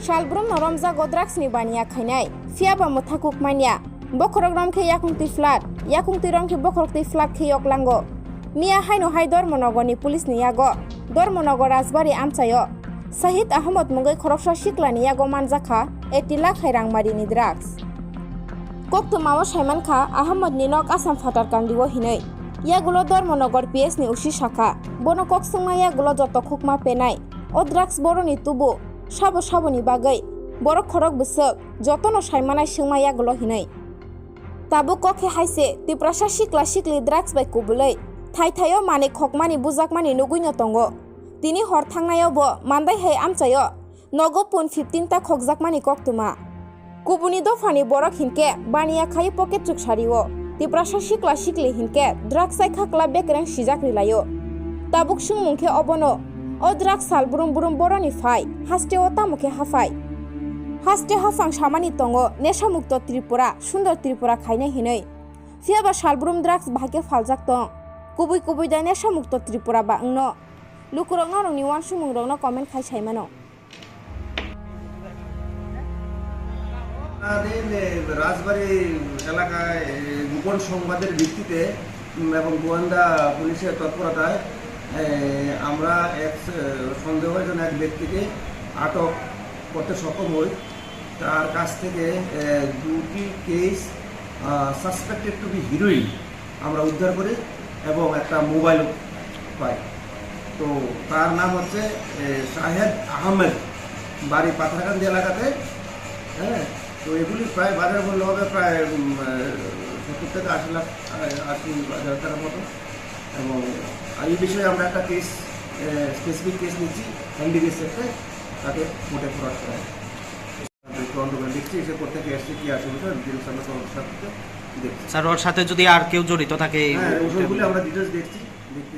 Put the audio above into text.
Shalbrum noromza godrax ni bania khainai fiaba mothakuk mania bokrok romke yakungti flat yakungti romke bokrokti flat kheyok lango mia haino hai dormonogoni pulis ni yago dormonogo rajbari amchayo Shahid Ahmad mungai khoroksa siklani yago manjakha 80 lakh hairang marini drugs koktumao Saiman Kha Ahmad ni nok Assam fatar kandiwo hinai yagulo dormonogar PS ni usi shakha bono koksungma yagulo joto khukma penai o drugs boroni tubu sabo saboni bagai borok khorok busuk jotono saimanai singma yagulo hinai tabu kokhe haise tiprasa sikla sikli drugs bai kubulai thaithayo mane khokmani bujakmani nuguino tongo tini hor thangnayo bo mandai hai amchayo nogo pun 15 ta khokjakmani koktuma kubuni dofani borok hinke baniya khai pocket chuk sariwo tiprasa sikla sikli hinke drugs sai khakla bekrang sijakri layo tabuk sung mungke obono o drugs sal burum burum boroni phai haste ota mukhe hafai haste hafang samani tongo nesha mukto Tripura sundor Tripura khaina hinai fiaba salburum drugs bhage faljak tong kubui kubui da nesha mukto Tripura ba angno lukurok no rongni wan sumung rong no comment khai saimano রাজবাড়ী এলাকায় গোপন সংবাদের ভিত্তিতে এবং গোয়েন্দা পুলিশের তৎপরতায় আমরা এক সন্দেহভাজন এক ব্যক্তিকে আটক করতে সক্ষম হই তার কাছ থেকে দুটি case suspected to be heroin আমরা উদ্ধার করি এবং একটা মোবাইল পাই তো তার নাম হচ্ছে শাহেদ আহমেদ বাড়ি পাথরকান্দি এলাকাতে হ্যাঁ তো এগুলি প্রায় বাজার মূল্য হবে প্রায় 70 থেকে 80 লাখ 80,000 টাকার মতো এবং এই বিষয়ে আমরা একটা কেস স্পেসিফিক কেস নিচ্ছি এনডিপি সেক্টরে তাকে মোটে ফরওয়ার্ড করা হয় দেখছি এসে করতে কি আসছে কি আসে ডিটেলস আমরা সাথে দেখছি স্যার ওর সাথে যদি আর কেউ জড়িত থাকে হ্যাঁ ওইগুলি আমরা ডিটেলস দেখছি দেখতে